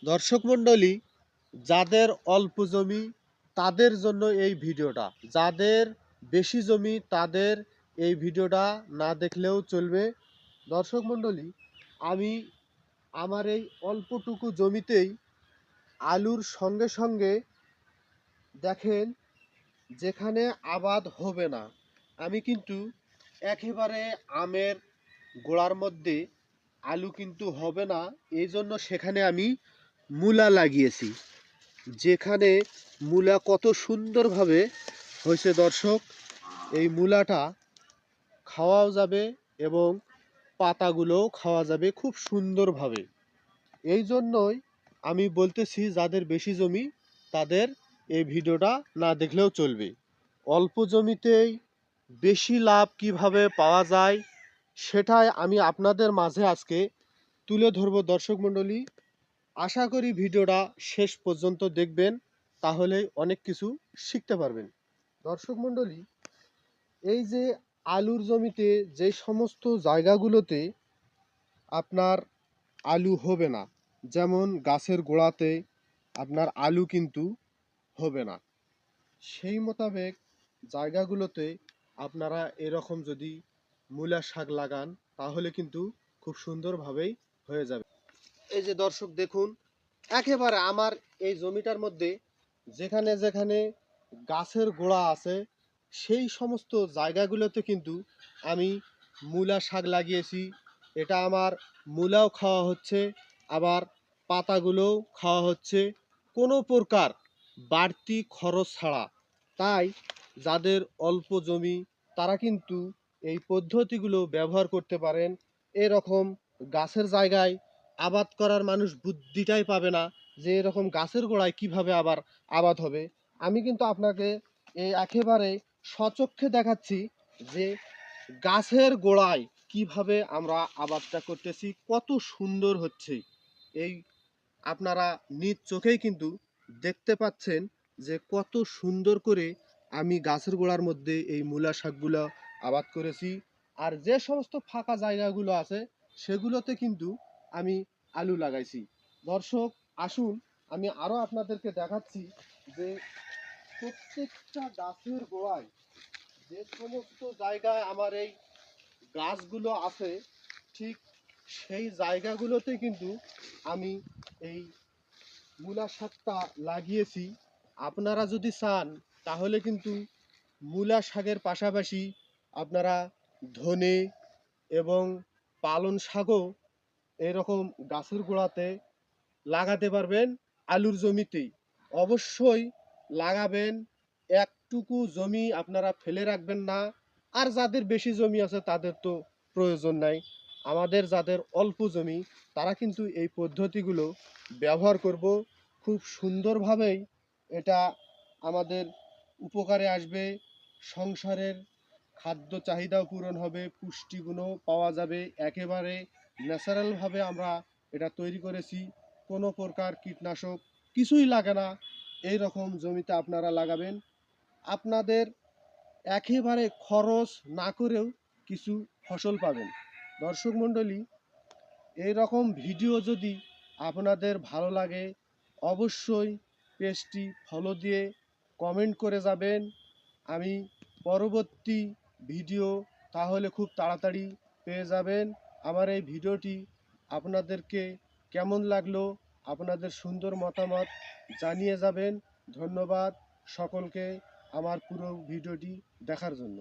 দর্শক মণ্ডলী, যাদের অল্প জমি তাদের জন্য এই ভিডিওটা, যাদের বেশি জমি তাদের এই ভিডিওটা না দেখলেও চলবে। দর্শক মণ্ডলী, আমি আমার এই অল্পটুকু জমিতেই আলুর সঙ্গে সঙ্গে দেখেন, যেখানে আবাদ হবে না আমি কিন্তু একেবারে আমের গোড়ার মধ্যে আলু কিন্তু হবে না, এই জন্য সেখানে আমি মূলা লাগিয়েছি। যেখানে মূলা কত সুন্দরভাবে হয়েছে দর্শক, এই মূলাটা খাওয়াও যাবে এবং পাতাগুলোও খাওয়া যাবে খুব সুন্দরভাবে। এই জন্যই আমি বলতেছি, যাদের বেশি জমি তাদের এই ভিডিওটা না দেখলেও চলবে। অল্প জমিতেই বেশি লাভ কিভাবে পাওয়া যায় সেটাই আমি আপনাদের মাঝে আজকে তুলে ধরবো। দর্শক মণ্ডলী, আশা করি ভিডিওটা শেষ পর্যন্ত দেখবেন, তাহলে অনেক কিছু শিখতে পারবেন। দর্শক মণ্ডলী, এই যে আলুর জমিতে যে সমস্ত জায়গাগুলোতে আপনার আলু হবে না, যেমন গাছের গোড়াতে আপনার আলু কিন্তু হবে না, সেই মোতাবেক জায়গাগুলোতে আপনারা এরকম যদি মূলা শাক লাগান তাহলে কিন্তু খুব সুন্দরভাবেই হয়ে যাবে। এই যে দর্শক দেখুন, একেবারে আমার এই জমিটার মধ্যে যেখানে যেখানে গাছের গোড়া আছে সেই সমস্ত জায়গাগুলোতে কিন্তু আমি মূলা শাক লাগিয়েছি। এটা আমার মূলাও খাওয়া হচ্ছে, আবার পাতাগুলোও খাওয়া হচ্ছে, কোনো প্রকার বাড়তি খরচ ছাড়া। তাই যাদের অল্প জমি তারা কিন্তু এই পদ্ধতিগুলো ব্যবহার করতে পারেন। এরকম গাছের জায়গায় আবাদ করার মানুষ বুদ্ধিটাই পাবে না যে এরকম গাছের গোড়ায় কিভাবে আবার আবাদ হবে। আমি কিন্তু আপনাকে এই একেবারে সচক্ষে দেখাচ্ছি যে গাছের গোড়ায় কিভাবে আমরা আবাদটা করতেছি, কত সুন্দর হচ্ছে। এই আপনারা নিজ চোখেই কিন্তু দেখতে পাচ্ছেন যে কত সুন্দর করে আমি গাছের গোড়ার মধ্যে এই মূলা শাকগুলো আবাদ করেছি। আর যে সমস্ত ফাঁকা জায়গাগুলো আছে সেগুলোতে কিন্তু আমি আলু লাগাইছি। দর্শক আসুন, আমি আরো আপনাদেরকে দেখাচ্ছি যে প্রত্যেকটা গাছের গোড়ায় যে সমস্ত জায়গায় আমার এই গাছগুলো আছে ঠিক সেই জায়গাগুলোতে কিন্তু আমি এই মূলা শাকটা লাগিয়েছি। আপনারা যদি চান তাহলে কিন্তু মূলা শাকের পাশাপাশি আপনারা ধনে এবং পালং শাকও এরকম গাছের গোড়াতে লাগাতে পারবেন আলুর জমিতেই। অবশ্যই লাগাবেন, একটুকু জমি আপনারা ফেলে রাখবেন না। আর যাদের বেশি জমি আছে তাদের তো প্রয়োজন নাই, আমাদের যাদের অল্প জমি তারা কিন্তু এই পদ্ধতিগুলো ব্যবহার করব। খুব সুন্দরভাবেই এটা আমাদের উপকারে আসবে, সংসারের খাদ্য চাহিদাও পূরণ হবে, পুষ্টিগুণও পাওয়া যাবে। একেবারে ন্যাচারালভাবে আমরা এটা তৈরি করেছি, কোনো প্রকার কীটনাশক কিছুই লাগে না। এই রকম জমিতে আপনারা লাগাবেন, আপনাদের একেবারে খরচ না করেও কিছু ফসল পাবেন। দর্শক মণ্ডলী, এই রকম ভিডিও যদি আপনাদের ভালো লাগে অবশ্যই পেজটি ফলো দিয়ে কমেন্ট করে যাবেন। আমি পরবর্তী ভিডিও তাহলে খুব তাড়াতাড়ি পেয়ে যাবেন। আমার এই ভিডিওটি আপনাদেরকে কেমন লাগলো আপনাদের সুন্দর মতামত জানিয়ে যাবেন। ধন্যবাদ সকলকে আমার পুরো ভিডিওটি দেখার জন্য।